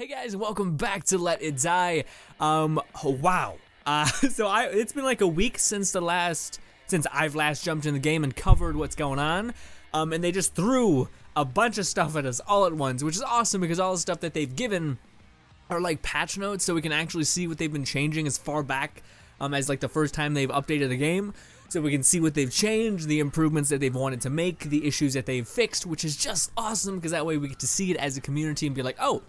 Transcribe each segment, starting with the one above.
Hey guys, and welcome back to Let It Die. Wow. It's been like a week since I've last jumped in the game and covered what's going on. And they just threw a bunch of stuff at us all at once, which is awesome because all the stuff that they've given are like patch notes, so we can actually see what they've been changing as far back as like the first time they've updated the game. So we can see what they've changed, the improvements that they've wanted to make, the issues that they've fixed, which is just awesome because that way we get to see it as a community and be like, oh,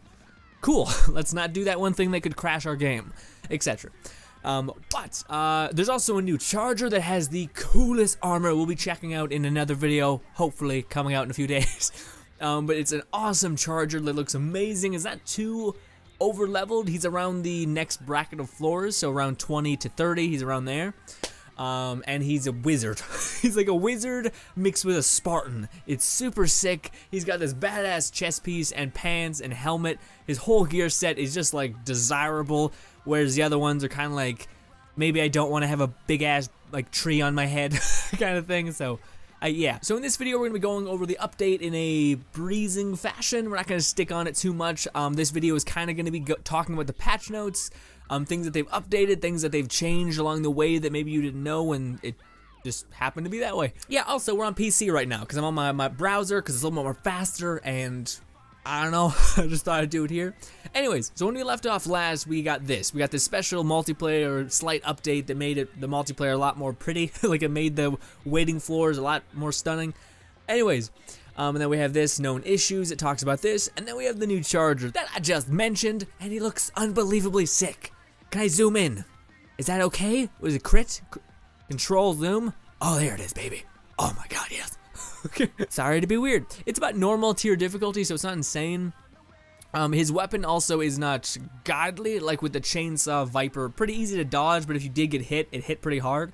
cool, let's not do that one thing that could crash our game, etc. There's also a new charger that has the coolest armor we'll be checking out in another video, hopefully coming out in a few days. But it's an awesome charger that looks amazing. Is that too over leveled? He's around the next bracket of floors, so around 20 to 30, he's around there. And he's a wizard. He's like a wizard mixed with a Spartan. It's super sick. He's got this badass chest piece and pants and helmet. His whole gear set is just like desirable, whereas the other ones are kind of like, maybe I don't want to have a big ass like tree on my head kind of thing. So yeah. So in this video we're going to be going over the update in a breezing fashion. We're not going to stick on it too much. This video is kind of going to be talking about the patch notes, things that they've updated, things that they've changed along the way that maybe you didn't know and it just happened to be that way. Yeah, also we're on PC right now because I'm on my browser because it's a little more faster and I don't know, I just thought I'd do it here. Anyways, so when we left off last, we got this special multiplayer slight update that made the multiplayer a lot more pretty. Like it made the waiting floors a lot more stunning. Anyways, and then we have this known issues, it talks about this, and then we have the new charger that I just mentioned, and he looks unbelievably sick. Can I zoom in? Is that okay? Was it crit? Control zoom? Oh, there it is, baby. Oh my god, yes. Sorry to be weird. It's about normal tier difficulty, so it's not insane. His weapon also is not godly, like with the chainsaw viper. Pretty easy to dodge, but if you did get hit, it hit pretty hard.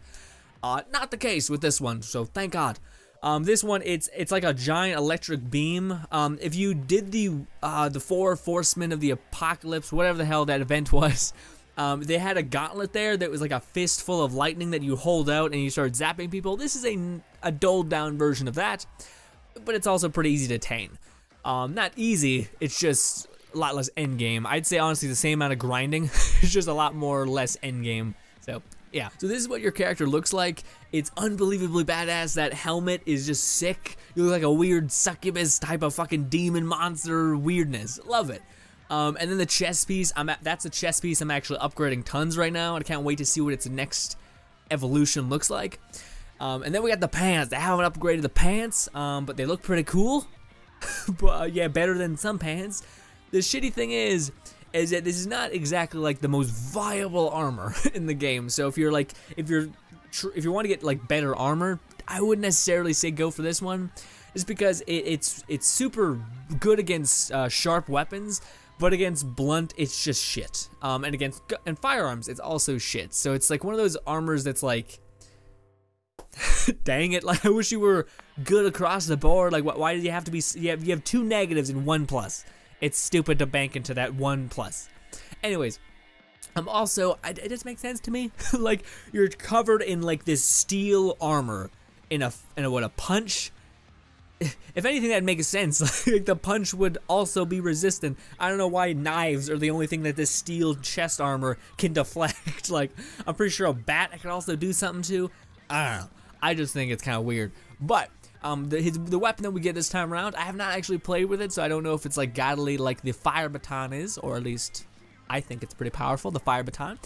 Not the case with this one, so thank god. This one, it's like a giant electric beam. If you did the 4 Horsemen of the Apocalypse, whatever the hell that event was, they had a gauntlet there that was like a fistful of lightning that you hold out and you start zapping people. This is a dulled down version of that, but it's also pretty easy to attain. Not easy, it's just a lot less endgame. I'd say honestly the same amount of grinding, it's just a lot more or less endgame. So yeah, so this is what your character looks like. It's unbelievably badass. That helmet is just sick. You look like a weird succubus type of fucking demon monster weirdness. Love it. And then the chest piece, that's a chest piece I'm actually upgrading tons right now, and I can't wait to see what its next evolution looks like. And then we got the pants. I haven't upgraded the pants, but they look pretty cool. But yeah, better than some pants. The shitty thing is that this is not exactly like the most viable armor in the game. So if you want to get like better armor, I wouldn't necessarily say go for this one, just because it's super good against sharp weapons. But against blunt, it's just shit. And firearms, it's also shit. So it's like one of those armors that's like, dang it, like I wish you were good across the board. Like why did you have to be, you have 2 negatives and 1 plus. It's stupid to bank into that 1 plus. Anyways, it just makes sense to me. Like you're covered in like this steel armor in a punch. If anything, that'd make sense. Like the punch would also be resistant. I don't know why knives are the only thing that this steel chest armor can deflect. Like I'm pretty sure a bat could also do something to. I don't know. I just think it's kind of weird. But the weapon that we get this time around, I have not actually played with it, so I don't know if it's like godly like the fire baton is, or at least I think it's pretty powerful, the fire baton.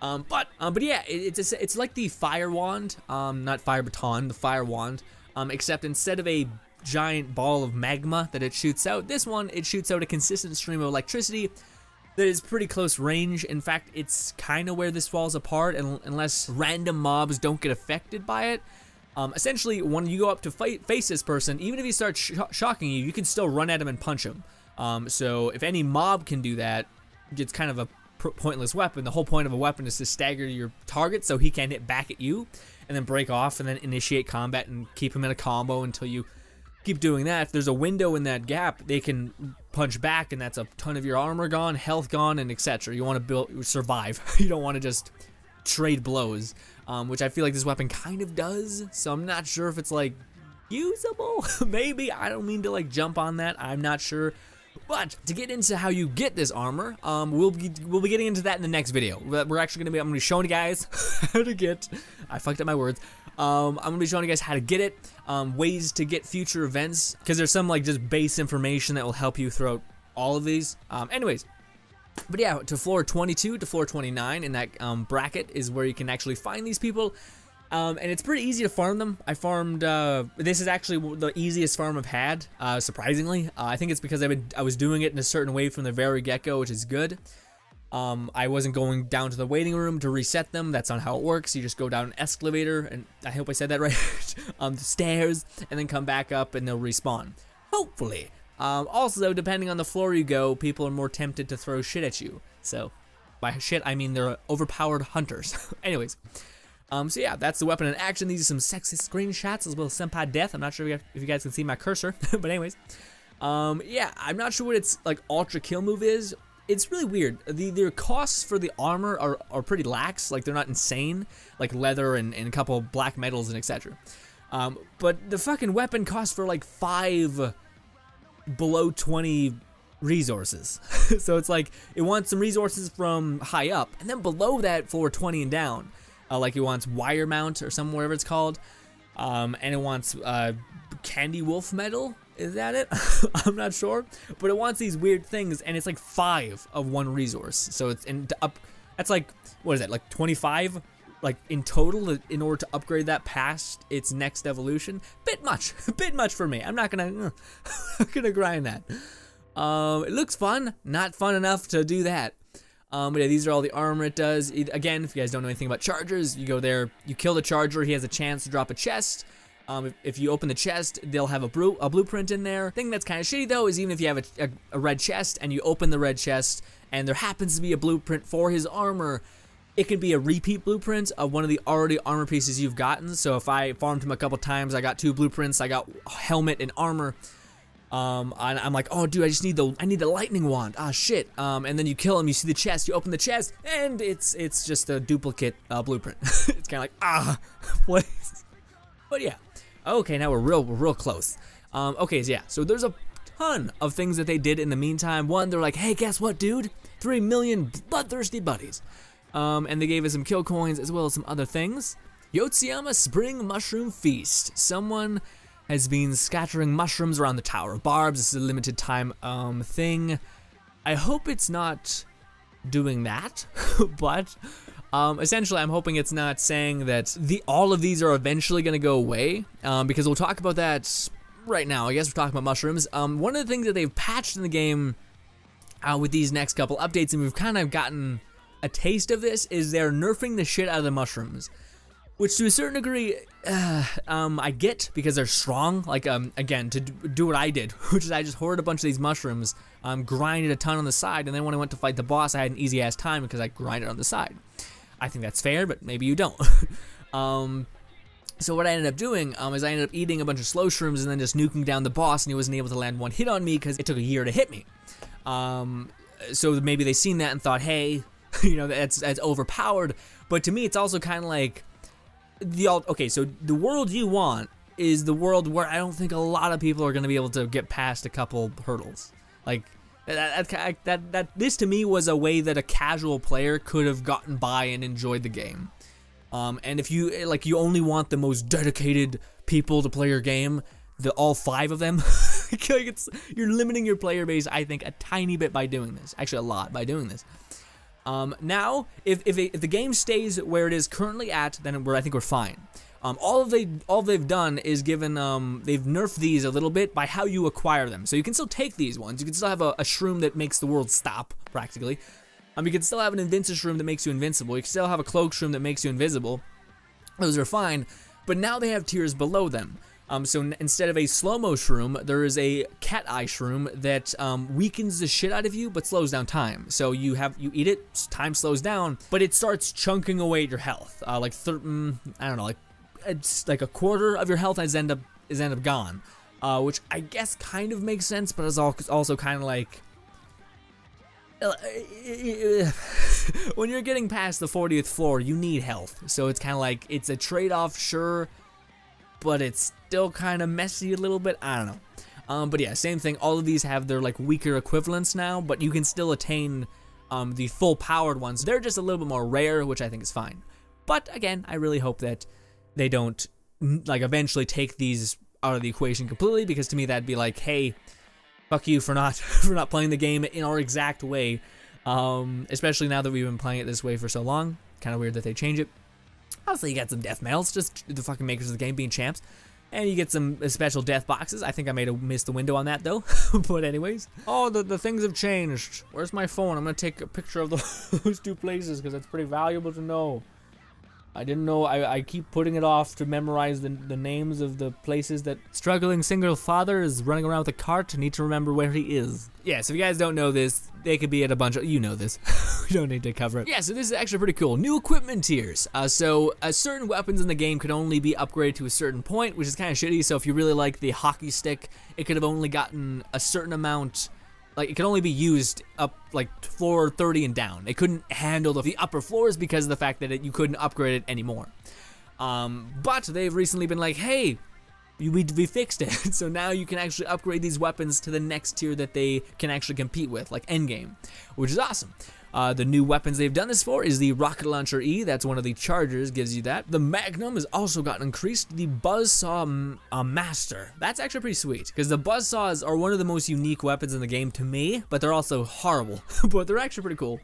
But yeah, it's like the fire wand, not fire baton, the fire wand, except instead of a giant ball of magma that it shoots out, this one, it shoots out a consistent stream of electricity that is pretty close range. In fact, it's kind of where this falls apart, unless random mobs don't get affected by it. Essentially, when you go up to face this person, even if he starts shocking you, you can still run at him and punch him. So if any mob can do that, it's kind of a pointless weapon. The whole point of a weapon is to stagger your target so he can hit back at you, and then break off, and then initiate combat and keep him in a combo until you keep doing that. If there's a window in that gap, they can punch back, and that's a ton of your armor gone, health gone, and etc. You want to survive. You don't want to just trade blows, which I feel like this weapon kind of does. So I'm not sure if it's like usable. Maybe, I don't mean to like jump on that. I'm not sure. But to get into how you get this armor, we'll be getting into that in the next video. We're actually I'm gonna be showing you guys how to get. I fucked up my words. I'm gonna be showing you guys how to get it, ways to get future events, because there's some like just base information that will help you throughout all of these. Anyways. But yeah, to floor 22 to floor 29 in that bracket is where you can actually find these people. And it's pretty easy to farm them. I farmed, this is actually the easiest farm I've had, surprisingly. I think it's because I was doing it in a certain way from the very get-go, which is good. I wasn't going down to the waiting room to reset them. That's not how it works. You just go down an escalator, and I hope I said that right, the stairs, and then come back up and they'll respawn. Hopefully. Also, depending on the floor you go, people are more tempted to throw shit at you. So, by shit, I mean they're overpowered hunters. Anyways, so yeah, that's the weapon in action. These are some sexy screenshots as well as Senpai Death. I'm not sure if you guys can see my cursor, but anyways. Yeah, I'm not sure what its like ultra kill move is. It's really weird. Their costs for the armor are pretty lax. Like, they're not insane, like leather and a couple black metals and etc. But the fucking weapon costs for like 5 below 20 resources. So it's like it wants some resources from high up, and then below that for 20 and down, like it wants wire mount or something, whatever it's called, and it wants candy wolf metal. Is that it? I'm not sure, but it wants these weird things, and it's like 5 of one resource. So it's that's like, what is that, like 25 like in total in order to upgrade that past its next evolution. Bit much for me. I'm not gonna grind that. It looks fun, not fun enough to do that. But yeah, these are all the armor it does. Again, if you guys don't know anything about chargers, you go there, you kill the charger, he has a chance to drop a chest. If you open the chest, they'll have a blueprint in there. Thing that's kind of shitty though is even if you have a red chest and you open the red chest and there happens to be a blueprint for his armor, it can be a repeat blueprint of one of the already armor pieces you've gotten. So if I farmed him a couple times, I got 2 blueprints, I got helmet and armor. And I'm like, oh dude, I need the lightning wand. Ah shit. And then you kill him, you see the chest, you open the chest, and it's just a duplicate blueprint. It's kind of like please. But yeah. Okay, now we're real close. Okay, so yeah, so there's a ton of things that they did in the meantime. One, they're like, hey, guess what, dude? 3 million bloodthirsty buddies. And they gave us some kill coins as well as some other things. Yotsuyama Spring Mushroom Feast. Someone has been scattering mushrooms around the Tower of Barbs. This is a limited time thing. I hope it's not doing that, but essentially I'm hoping it's not saying that all of these are eventually going to go away, because we'll talk about that right now. I guess we're talking about mushrooms. One of the things that they've patched in the game with these next couple updates, and we've kind of gotten a taste of this, is they're nerfing the shit out of the mushrooms, which to a certain degree I get, because they're strong. Like again, to do what I did, which is I just hoarded a bunch of these mushrooms, grinded a ton on the side, and then when I went to fight the boss, I had an easy ass time because I grinded on the side. I think that's fair, but maybe you don't. So what I ended up doing is I ended up eating a bunch of slow shrooms and then just nuking down the boss, and he wasn't able to land one hit on me because it took a year to hit me. So maybe they seen that and thought, hey, you know, that's overpowered. But to me, it's also kind of like okay, so the world you want is the world where I don't think a lot of people are going to be able to get past a couple hurdles. Like this to me was a way that a casual player could have gotten by and enjoyed the game. And if you you only want the most dedicated people to play your game, all 5 of them, you're limiting your player base, I think, a tiny bit by doing this. Actually, a lot by doing this. Now, if the game stays where it is currently at, then I think we're fine. All they've done is given they've nerfed these a little bit by how you acquire them. So you can still take these ones. You can still have a shroom that makes the world stop practically. You can still have an invincible shroom that makes you invincible. You can still have a cloak shroom that makes you invisible. Those are fine. But now they have tiers below them. So instead of a slow-mo shroom, there is a cat eye shroom that weakens the shit out of you, but slows down time. So you eat it, time slows down, but it starts chunking away at your health. I don't know, it's like a quarter of your health is end up gone, which I guess kind of makes sense, but it's also kind of like when you're getting past the 40th floor, you need health. So it's kind of like it's a trade-off, sure, but it's still kind of messy a little bit. I don't But yeah, same thing. All of these have their like weaker equivalents now, but you can still attain the full powered ones. They're just a little bit more rare, which I think is fine. But again, I really hope that they don't like eventually take these out of the equation completely, because to me that'd be like, hey, fuck you for not playing the game in our exact way. Especially now that we've been playing it this way for so long. Kind of weird that they change it. Obviously, you got some death medals, just the fucking makers of the game being champs. And you get some special death boxes. I think I may have missed the window on that, though. But anyways. Oh, the things have changed. Where's my phone? I'm going to take a picture of those two places, because it's pretty valuable to know. I didn't know. I keep putting it off to memorize the names of the places that struggling single father is running around with a cart and need to remember where he is. Yeah, so if you guys don't know this, they could be at a bunch of, you know this. We don't need to cover it. Yeah, so this is actually pretty cool. New equipment tiers. So certain weapons in the game could only be upgraded to a certain point, which is kind of shitty. So if you really like the hockey stick, it could have only gotten a certain amount. Like, it could only be used up, like, floor 30 and down. It couldn't handle the upper floors because of the fact that you couldn't upgrade it anymore. But they've recently been like, hey, we fixed it. So now you can actually upgrade these weapons to the next tier that they can actually compete with, like endgame, which is awesome. The new weapons they've done this for is the Rocket Launcher E. That's one of the chargers, gives you that. The Magnum has also gotten increased. The Buzzsaw Master. That's actually pretty sweet, because the Buzzsaws are one of the most unique weapons in the game to me, but they're also horrible. But they're actually pretty cool.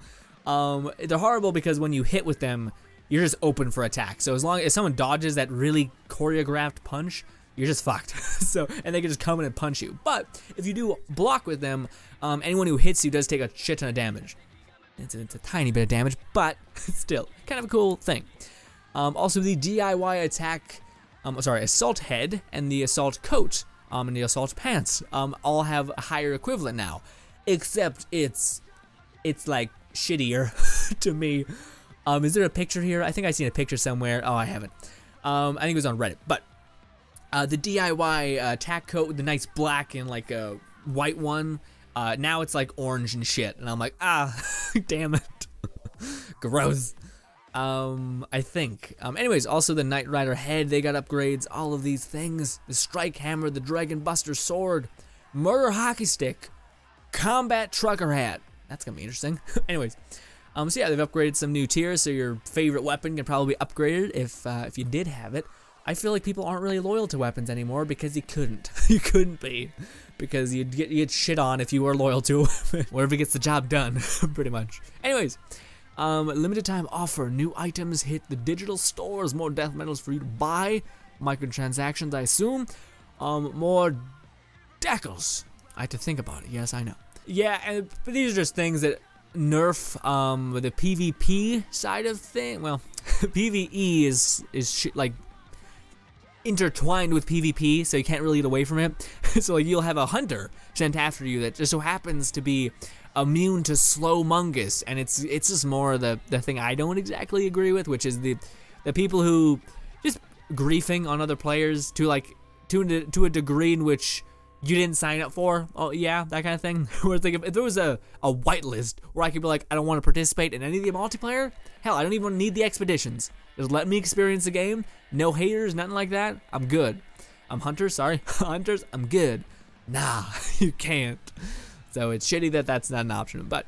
They're horrible because when you hit with them, you're just open for attack. So as long as someone dodges that really choreographed punch, you're just fucked. So, and they can just come in and punch you. But if you do block with them, anyone who hits you does take a shit ton of damage. It's a tiny bit of damage, but still kind of a cool thing. Also, the DIY attack, assault head and the assault coat and the assault pants all have a higher equivalent now, except it's like shittier to me. Is there a picture here? I think I've seen a picture somewhere. Oh, I haven't. I think it was on Reddit. But the DIY attack coat with the nice black and like a white one. Now it's like orange and shit, and I'm like, damn it. Gross. I think. Anyways, also the Knight Rider head, they got upgrades, all of these things. The Strike Hammer, the Dragon Buster sword, Murder Hockey Stick, Combat Trucker hat. That's gonna be interesting. Anyways, so yeah, they've upgraded some new tiers, so your favorite weapon can probably be upgraded if you did have it. I feel like people aren't really loyal to weapons anymore because you couldn't. You couldn't be. Because you'd get shit on if you were loyal to a weapon. Whatever gets the job done, pretty much. Anyways, limited time offer. New items hit the digital stores. More death medals for you to buy. Microtransactions, I assume. More decals. I had to think about it. Yes, I know. Yeah, but these are just things that nerf the PvP side of thing. Well, PvE is like intertwined with PvP, so you can't really get away from it. So like, you'll have a hunter sent after you that just so happens to be immune to slow mungus, and it's just more the thing I don't exactly agree with, which is the people who just griefing on other players to like to a degree in which you didn't sign up for. Oh yeah, that kind of thing. Where it's like if there was a whitelist where I could be like, I don't want to participate in any of the multiplayer, hell, I don't even need the expeditions. Just let me experience the game. No haters, nothing like that. I'm good. I'm hunters, sorry. Hunters, I'm good. Nah, you can't. So it's shitty that that's not an option, but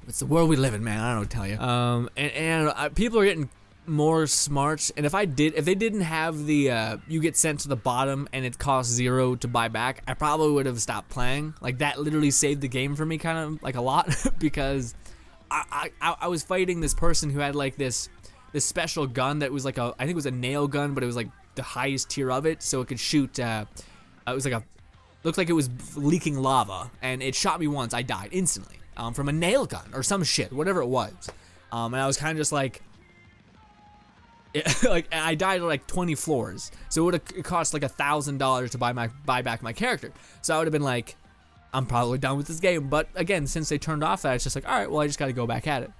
it's the world we live in, man. I don't know what to tell you. And people are getting more smart, and if they didn't have the you get sent to the bottom and it costs 0 to buy back, I probably would have stopped playing. Like, that literally saved the game for me kind of like a lot. Because I was fighting this person who had like this special gun that was like I think it was a nail gun, but it was like the highest tier of it, so it could shoot it was like looked like it was leaking lava, and it shot me once. I died instantly from a nail gun or some shit, whatever it was. And I was kind of just like like, I died at like 20 floors, so it would have cost like $1,000 to buy back my character. So I would have been like, I'm probably done with this game. But again, since they turned off that, it's just like, all right, well, I just got to go back at it.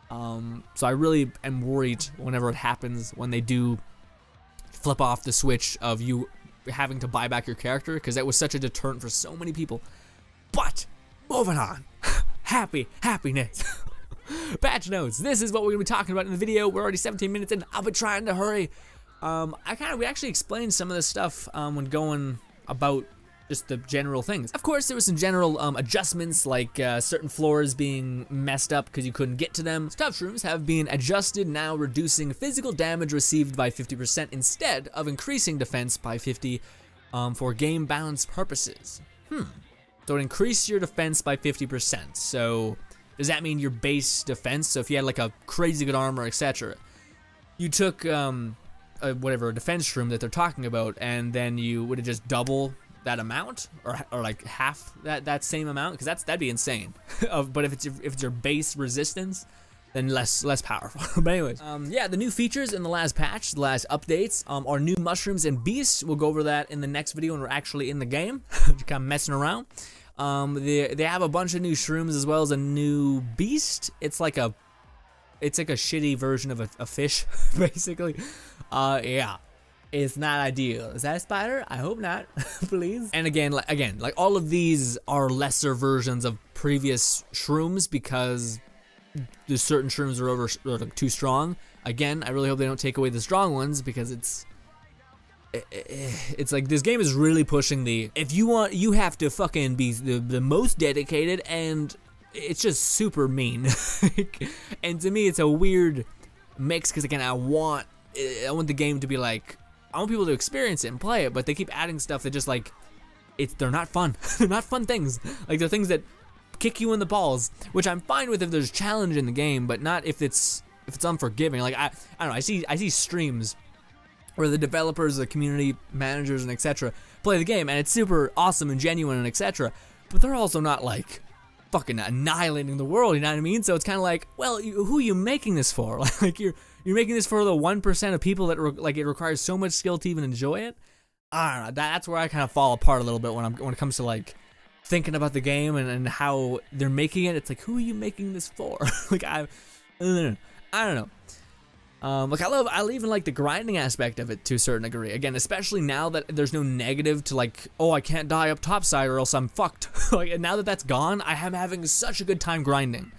So I really am worried whenever it happens, when they do flip off the switch of you having to buy back your character, because that was such a deterrent for so many people. But moving on, happiness. Patch notes. This is what we're gonna be talking about in the video. We're already 17 minutes in. I'll be trying to hurry. We actually explained some of this stuff when going about just the general things. Of course, there was some general adjustments, like certain floors being messed up because you couldn't get to them. Top shrooms have been adjusted, now reducing physical damage received by 50% instead of increasing defense by 50 for game balance purposes. So it increased your defense by 50%. So does that mean your base defense? So if you had like a crazy good armor, etc., you took whatever, a defense shroom that they're talking about, and then you would have just double that amount, or like half that same amount, because that'd be insane. But if it's your base resistance, then less powerful. But anyways, yeah, the new features in the last patch, the last updates, are new mushrooms and beasts. We'll go over that in the next video when we're actually in the game, just kind of messing around. They have a bunch of new shrooms as well as a new beast. It's like a shitty version of a fish, basically. Yeah, it's not ideal. Is that a spider? I hope not, please. And again, like all of these are lesser versions of previous shrooms because there's certain shrooms are like too strong. Again, I really hope they don't take away the strong ones, because it's like this game is really pushing if you want, you have to fucking be the most dedicated, and it's just super mean. And to me, it's a weird mix, because again, I want the game to be like, I want people to experience it and play it, but they keep adding stuff that just like, they're not fun. They're not fun things. Like, they're things that kick you in the balls, which I'm fine with if there's challenge in the game, but not if it's unforgiving. Like, I don't know, I see streams where the developers, the community managers, and etc. play the game, and it's super awesome and genuine and etc. But they're also not like fucking annihilating the world, you know what I mean? So it's kind of like, well, who are you making this for? Like, you're making this for the 1% of people that it requires so much skill to even enjoy it. I don't know. That's where I kind of fall apart a little bit when it comes to like thinking about the game and how they're making it. It's like, who are you making this for? Like, I don't know. Like, I even like the grinding aspect of it to a certain degree. Again, especially now that there's no negative to like, oh, I can't die up topside or else I'm fucked. Like, now that that's gone, I am having such a good time grinding.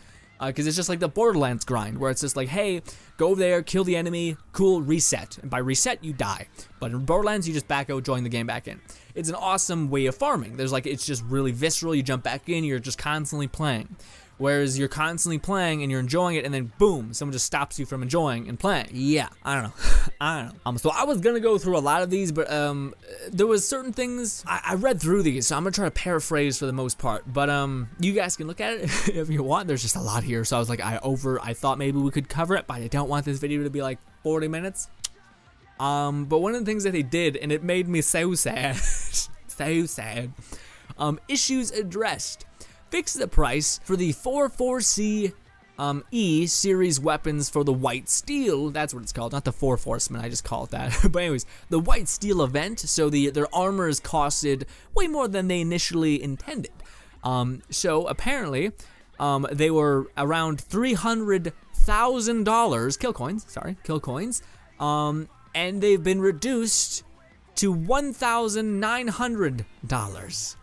Because it's just like the Borderlands grind, where it's just like, hey, go over there, kill the enemy, cool, reset. And by reset, you die. But in Borderlands, you just back out, join the game back in. It's an awesome way of farming. It's just really visceral. You jump back in, you're just constantly playing. Whereas you're constantly playing and you're enjoying it, and then boom, someone just stops you from enjoying and playing. Yeah, I don't know. So I was gonna go through a lot of these, but there was certain things I read through these, so I'm gonna try to paraphrase for the most part. But you guys can look at it if you want. There's just a lot here, so I was like, I thought maybe we could cover it, but I don't want this video to be like 40 minutes. But one of the things that they did, and it made me so sad, so sad. Issues addressed. Fix the price for the 44C E series weapons for the White Steel. That's what it's called, not the Four Horsemen. I just call it that. But anyways, the White Steel event. So their armor is costed way more than they initially intended. So apparently, they were around $300,000 kill coins. And they've been reduced to $1,900.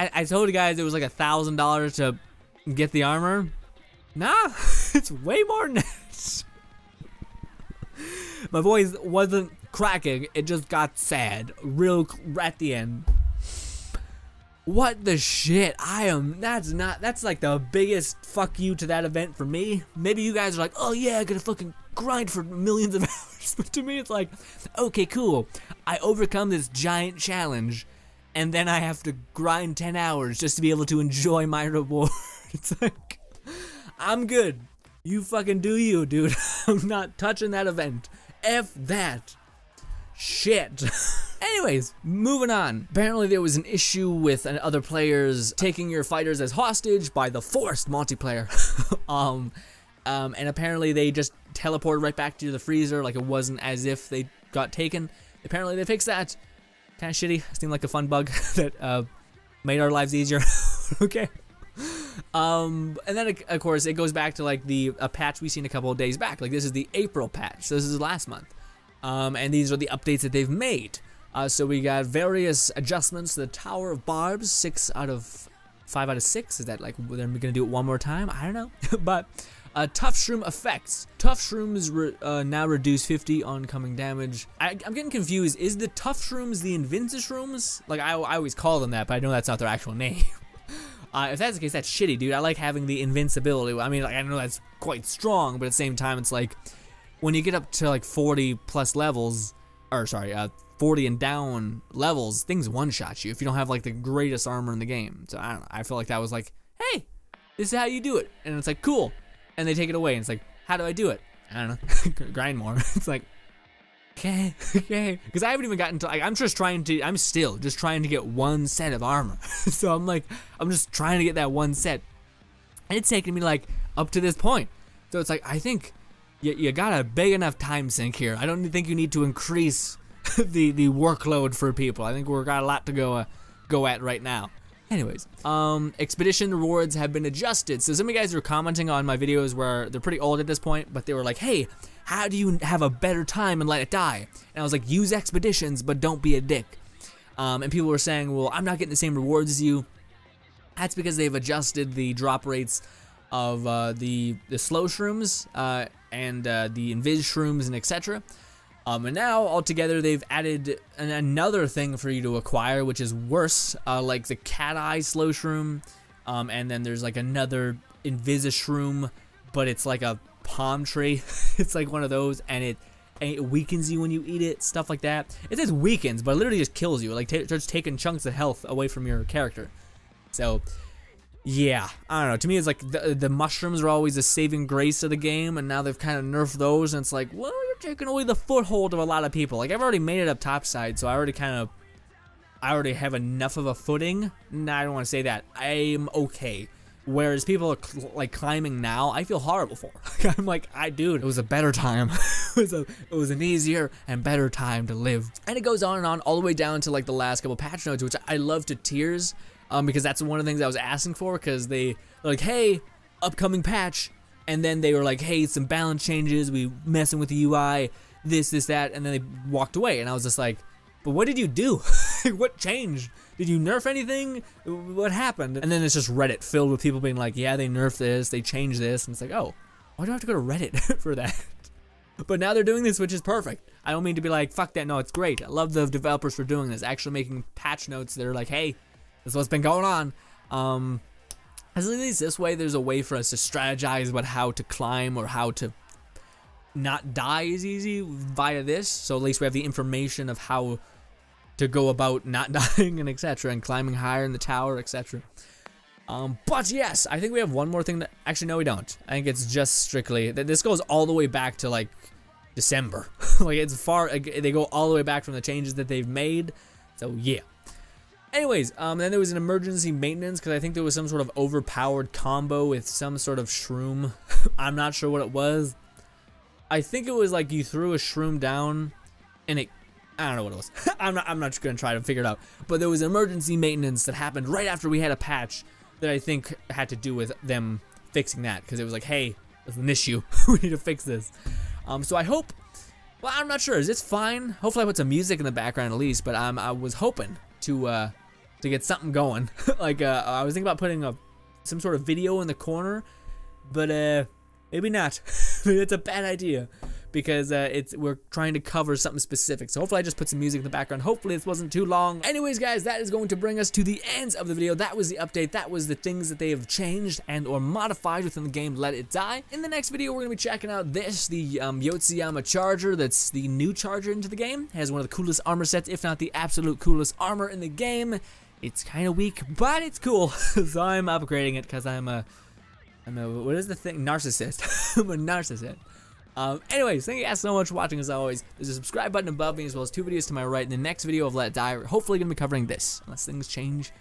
I told you guys it was like $1,000 to get the armor. Nah, it's way more than that. My voice wasn't cracking, it just got sad real at the end. What the shit? That's like the biggest fuck you to that event for me. Maybe you guys are like, oh yeah, I gotta fucking grind for millions of hours. But to me it's like, okay, cool. I overcome this giant challenge, and then I have to grind 10 hours just to be able to enjoy my reward. It's like, I'm good. You fucking do you, dude. I'm not touching that event. F that. Shit. Anyways, moving on. Apparently there was an issue with other players taking your fighters as hostage by the forced multiplayer. And apparently they just teleported right back to the freezer, like it wasn't as if they got taken. Apparently they fixed that. Kind of shitty. Seemed like a fun bug that made our lives easier. Okay. And then of course it goes back to like a patch we seen a couple of days back. Like this is the April patch. So this is last month. And these are the updates that they've made. So we got various adjustments to the Tower of Barbs, 5 out of 6. Is that like they're gonna do it one more time? I don't know. But Tough Shroom effects. Tough Shrooms now reduce 50 oncoming damage. I'm getting confused. Is the Tough Shrooms the Invincible Shrooms? Like, I always call them that, but I know that's not their actual name. If that's the case, that's shitty, dude. I like having the invincibility. I mean, like, I know that's quite strong, but at the same time, it's like, when you get up to like 40 plus levels, or sorry, 40 and down levels, things one-shot you if you don't have like the greatest armor in the game. So I don't know, I feel like that was like, hey, this is how you do it. And it's like, cool. And they take it away and it's like, how do I do it? I don't know, grind more. It's like, okay. Because I haven't even gotten to, like, I'm still just trying to get one set of armor. So I'm just trying to get that one set. And it's taken me like up to this point. So it's like, I think you got a big enough time sink here. I don't think you need to increase the workload for people. I think we've got a lot to go at right now. Anyways, expedition rewards have been adjusted. So some of you guys were commenting on my videos where they're pretty old at this point, but they were like, hey, how do you have a better time and let it die? And I was like, use expeditions, but don't be a dick. And people were saying, well, I'm not getting the same rewards as you. That's because they've adjusted the drop rates of the slow shrooms and the invis shrooms and etc. And now altogether they've added another thing for you to acquire, which is worse, like the cat eye slow shroom, and then there's like another invis shroom, but it's like a palm tree. It's like one of those, and it weakens you when you eat it, stuff like that. It says weakens, but it literally just kills you. It like starts taking chunks of health away from your character. So yeah, I don't know. To me, it's like the mushrooms are always a saving grace of the game, and now they've kind of nerfed those, and it's like, well, you're taking away the foothold of a lot of people. Like, I've already made it up topside, so I already have enough of a footing. Nah, I don't want to say that. I'm okay. Whereas people are like climbing now, I feel horrible for. I'm like, dude, it was a better time. it was an easier and better time to live. And it goes on and on, all the way down to like the last couple patch notes, which I love to tears. Because that's one of the things I was asking for, because they're like, hey, upcoming patch, and then they were like, hey, some balance changes, we messing with the UI, this, that, and then they walked away, and I was just like, but what did you do? What changed? Did you nerf anything? What happened? And then it's just Reddit filled with people being like, yeah, they nerfed this, they changed this, and it's like, oh, why do I have to go to Reddit for that? But now they're doing this, which is perfect. I don't mean to be like, fuck that, no, it's great. I love the developers for doing this, actually making patch notes that are like, hey, that's what's been going on. At least this way, there's a way for us to strategize about how to climb or how to not die as easy via this. So at least we have the information of how to go about not dying and etc. and climbing higher in the tower, etc. But yes, I think we have one more thing that, actually no we don't. I think it's just strictly, this goes all the way back to like December. Like it's far, they go all the way back from the changes that they've made. So yeah. Anyways, then there was an emergency maintenance because I think there was some sort of overpowered combo with some sort of shroom. I'm not sure what it was. I think it was like you threw a shroom down and I don't know what it was. I'm not just gonna try to figure it out. But there was emergency maintenance that happened right after we had a patch that I think had to do with them fixing that, because it was like, hey, there's an issue. We need to fix this. So I hope, well, I'm not sure. Is this fine? Hopefully I put some music in the background at least, but I was hoping to get something going. Like I was thinking about putting some sort of video in the corner, but maybe not. Maybe it's a bad idea because we're trying to cover something specific. So hopefully I just put some music in the background. Hopefully this wasn't too long. Anyways, guys, that is going to bring us to the ends of the video. That was the update. That was the things that they have changed and or modified within the game. Let It Die. In the next video, we're going to be checking out the Yotsuyama charger. That's the new charger into the game. It has one of the coolest armor sets, if not the absolute coolest armor in the game. It's kind of weak, but it's cool. So I'm upgrading it because I'm a what is the thing? Narcissist. I'm a narcissist. Anyways, thank you guys so much for watching. As always, there's a subscribe button above me as well as 2 videos to my right. In the next video of Let It Die, we're hopefully going to be covering this, unless things change